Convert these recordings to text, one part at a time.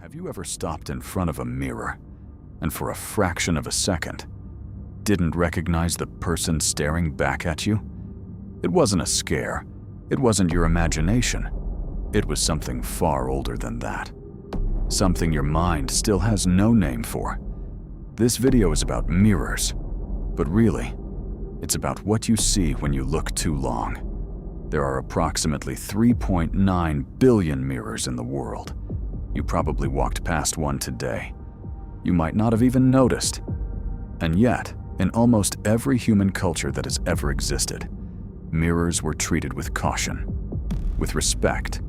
Have you ever stopped in front of a mirror and for a fraction of a second didn't recognize the person staring back at you? It wasn't a scare. It wasn't your imagination. It was something far older than that. Something your mind still has no name for. This video is about mirrors, but really, it's about what you see when you look too long. There are approximately 3.9 billion mirrors in the world. You probably walked past one today. You might not have even noticed. And yet, in almost every human culture that has ever existed, mirrors were treated with caution, with respect,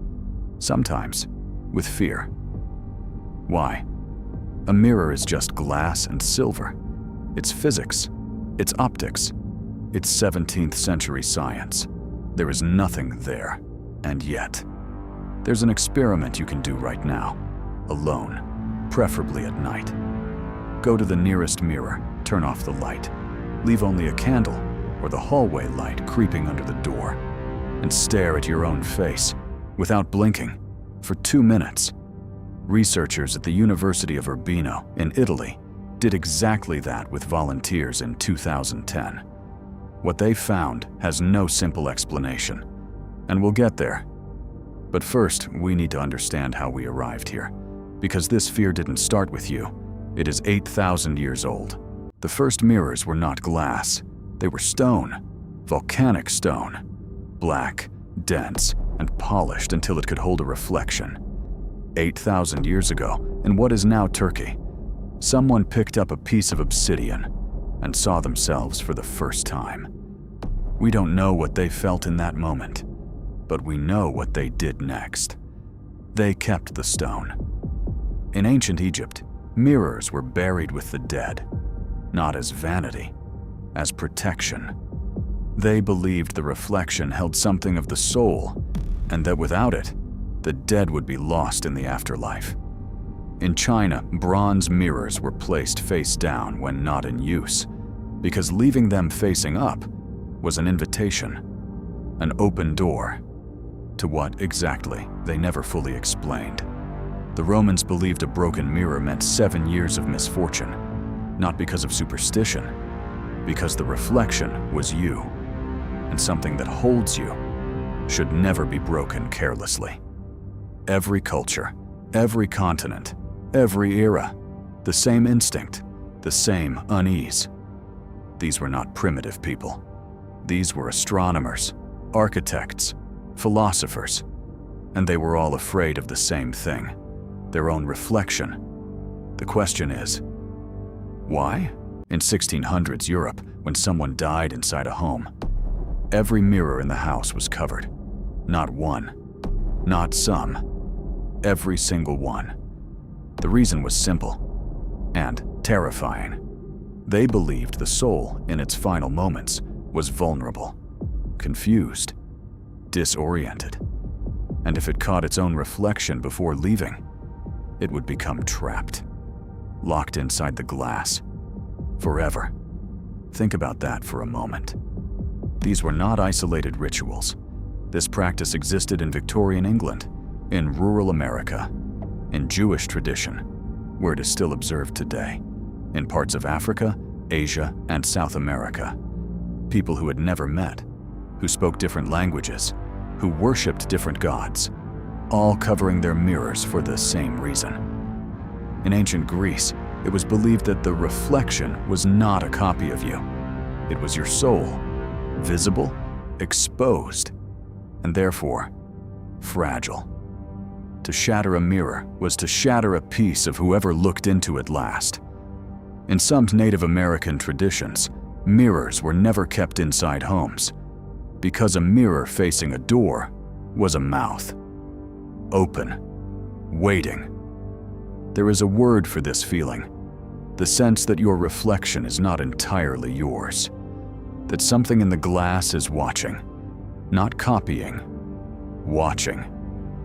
sometimes with fear. Why? A mirror is just glass and silver. It's physics, it's optics, it's 17th century science. There is nothing there, and yet, there's an experiment you can do right now, alone, preferably at night. Go to the nearest mirror, turn off the light, leave only a candle or the hallway light creeping under the door, and stare at your own face without blinking for 2 minutes. Researchers at the University of Urbino in Italy did exactly that with volunteers in 2010. What they found has no simple explanation, and we'll get there. But first, we need to understand how we arrived here, because this fear didn't start with you. It is 8,000 years old. The first mirrors were not glass. They were stone, volcanic stone, black, dense, and polished until it could hold a reflection. 8,000 years ago, in what is now Turkey, someone picked up a piece of obsidian and saw themselves for the first time. We don't know what they felt in that moment, but we know what they did next. They kept the stone. In ancient Egypt, mirrors were buried with the dead, not as vanity, as protection. They believed the reflection held something of the soul, and that without it, the dead would be lost in the afterlife. In China, bronze mirrors were placed face down when not in use, because leaving them facing up was an invitation, an open door. To what exactly, they never fully explained. The Romans believed a broken mirror meant 7 years of misfortune, not because of superstition, because the reflection was you, and something that holds you should never be broken carelessly. Every culture, every continent, every era, the same instinct, the same unease. These were not primitive people. These were astronomers, architects, philosophers, and they were all afraid of the same thing, their own reflection. The question is, why? In 1600s Europe, when someone died inside a home, every mirror in the house was covered. Not one, not some, every single one. The reason was simple and terrifying. They believed the soul, in its final moments, was vulnerable, confused, disoriented, and if it caught its own reflection before leaving, it would become trapped, locked inside the glass, forever. Think about that for a moment. These were not isolated rituals. This practice existed in Victorian England, in rural America, in Jewish tradition, where it is still observed today, in parts of Africa, Asia, and South America. People who had never met, who spoke different languages, who worshipped different gods, all covering their mirrors for the same reason. In ancient Greece, it was believed that the reflection was not a copy of you. It was your soul, visible, exposed, and therefore fragile. To shatter a mirror was to shatter a piece of whoever looked into it last. In some Native American traditions, mirrors were never kept inside homes, because a mirror facing a door was a mouth, open, waiting. There is a word for this feeling, the sense that your reflection is not entirely yours, that something in the glass is watching, not copying, watching.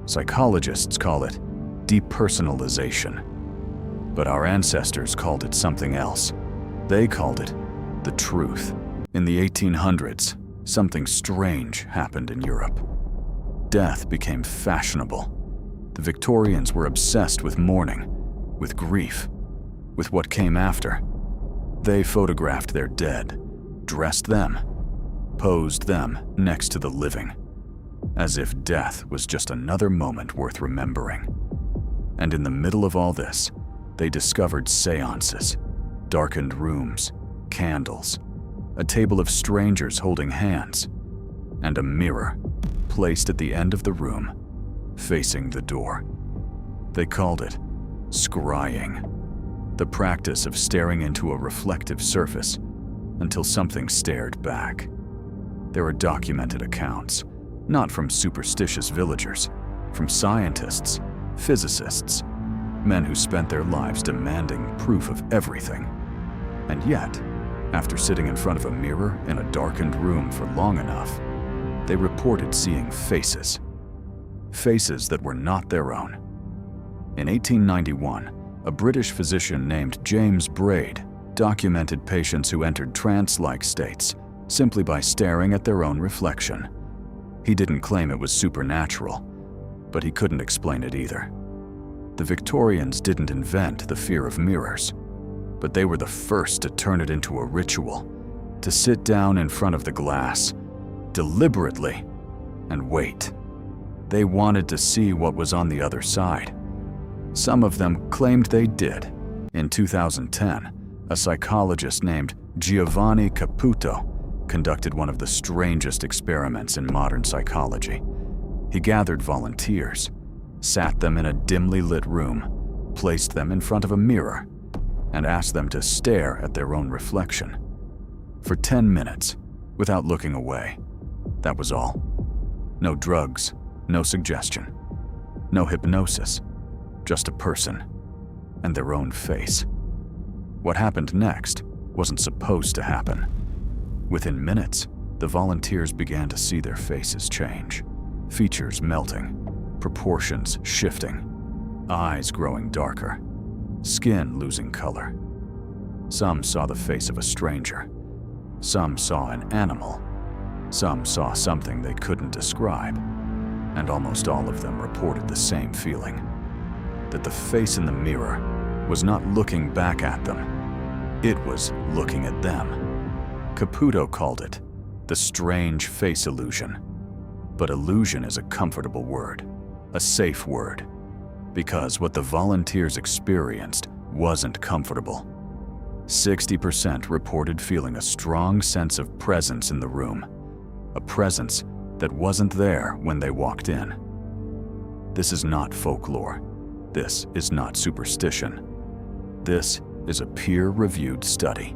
Psychologists call it depersonalization, but our ancestors called it something else. They called it the truth. In the 1800s, something strange happened in Europe. Death became fashionable. The Victorians were obsessed with mourning, with grief, with what came after. They photographed their dead, dressed them, posed them next to the living, as if death was just another moment worth remembering. And in the middle of all this, they discovered seances, darkened rooms, candles, a table of strangers holding hands, and a mirror placed at the end of the room, facing the door. They called it scrying, the practice of staring into a reflective surface until something stared back. There are documented accounts, not from superstitious villagers, from scientists, physicists, men who spent their lives demanding proof of everything. And yet, after sitting in front of a mirror in a darkened room for long enough, they reported seeing faces. Faces that were not their own. In 1891, a British physician named James Braid documented patients who entered trance-like states simply by staring at their own reflection. He didn't claim it was supernatural, but he couldn't explain it either. The Victorians didn't invent the fear of mirrors, but they were the first to turn it into a ritual, to sit down in front of the glass, deliberately, and wait. They wanted to see what was on the other side. Some of them claimed they did. In 2010, a psychologist named Giovanni Caputo conducted one of the strangest experiments in modern psychology. He gathered volunteers, sat them in a dimly lit room, placed them in front of a mirror, and asked them to stare at their own reflection. For 10 minutes, without looking away. That was all. No drugs, no suggestion, no hypnosis, just a person and their own face. What happened next wasn't supposed to happen. Within minutes, the volunteers began to see their faces change, features melting, proportions shifting, eyes growing darker, skin losing color. Some saw the face of a stranger. Some saw an animal. Some saw something they couldn't describe. And almost all of them reported the same feeling, that the face in the mirror was not looking back at them. It was looking at them. Caputo called it the strange face illusion. But illusion is a comfortable word, a safe word, because what the volunteers experienced wasn't comfortable. 60% reported feeling a strong sense of presence in the room, a presence that wasn't there when they walked in. This is not folklore. This is not superstition. This is a peer-reviewed study,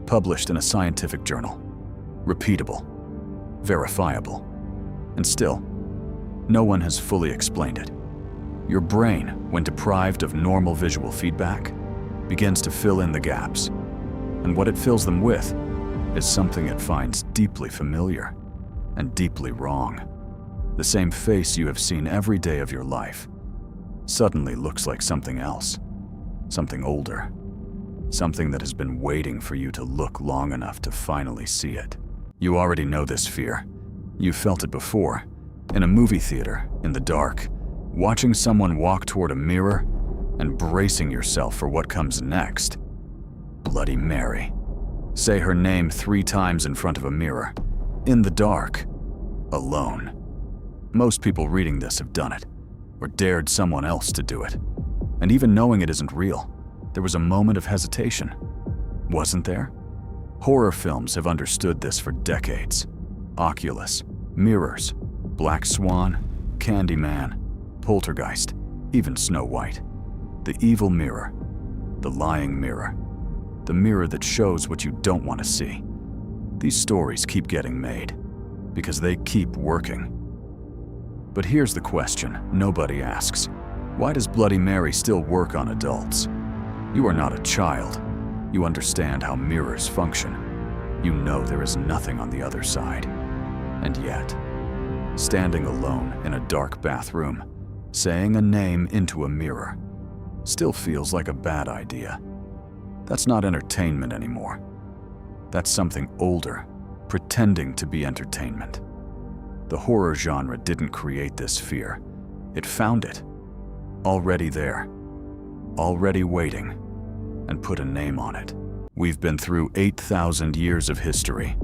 published in a scientific journal, repeatable, verifiable, and still, no one has fully explained it. Your brain, when deprived of normal visual feedback, begins to fill in the gaps, and what it fills them with is something it finds deeply familiar and deeply wrong. The same face you have seen every day of your life suddenly looks like something else, something older, something that has been waiting for you to look long enough to finally see it. You already know this fear. You felt it before, in a movie theater, in the dark, watching someone walk toward a mirror and bracing yourself for what comes next. Bloody Mary. Say her name 3 times in front of a mirror, in the dark, alone. Most people reading this have done it, or dared someone else to do it. And even knowing it isn't real, there was a moment of hesitation. Wasn't there? Horror films have understood this for decades. Oculus, mirrors, Black Swan, Candyman, Poltergeist, even Snow White. The evil mirror, the lying mirror, the mirror that shows what you don't want to see. These stories keep getting made because they keep working. But here's the question nobody asks. Why does Bloody Mary still work on adults? You are not a child. You understand how mirrors function. You know there is nothing on the other side. And yet, standing alone in a dark bathroom, saying a name into a mirror, still feels like a bad idea. That's not entertainment anymore. That's something older, pretending to be entertainment. The horror genre didn't create this fear. It found it already there, already waiting, and put a name on it. We've been through 8,000 years of history,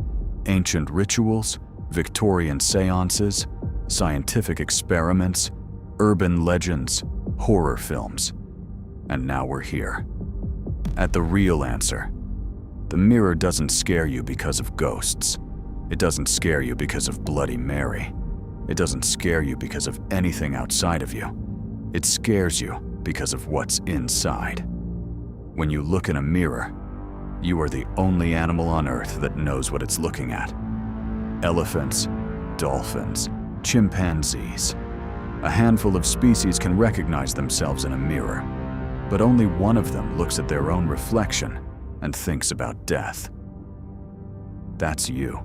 ancient rituals, Victorian seances, scientific experiments, urban legends, horror films, and now we're here. At the real answer. The mirror doesn't scare you because of ghosts. It doesn't scare you because of Bloody Mary. It doesn't scare you because of anything outside of you. It scares you because of what's inside. When you look in a mirror, you are the only animal on Earth that knows what it's looking at. Elephants, dolphins, chimpanzees. A handful of species can recognize themselves in a mirror, but only one of them looks at their own reflection and thinks about death. That's you.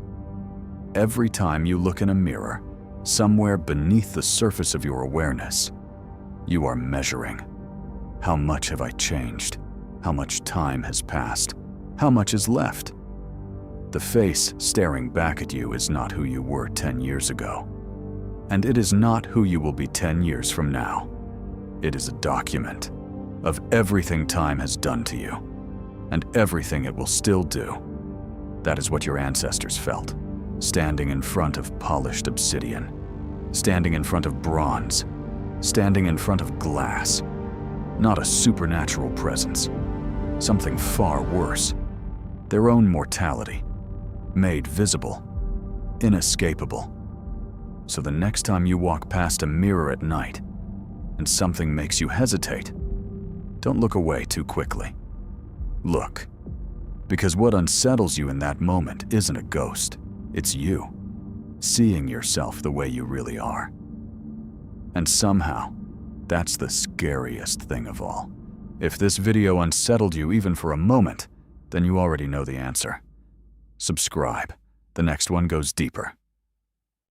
Every time you look in a mirror, somewhere beneath the surface of your awareness, you are measuring. How much have I changed? How much time has passed? How much is left? The face staring back at you is not who you were 10 years ago. And it is not who you will be 10 years from now. It is a document of everything time has done to you, and everything it will still do. That is what your ancestors felt, standing in front of polished obsidian, standing in front of bronze, standing in front of glass. Not a supernatural presence, something far worse. Their own mortality, made visible, inescapable. So the next time you walk past a mirror at night and something makes you hesitate, don't look away too quickly. Look, because what unsettles you in that moment isn't a ghost, it's you, seeing yourself the way you really are. And somehow, that's the scariest thing of all. If this video unsettled you even for a moment, then you already know the answer. Subscribe. The next one goes deeper.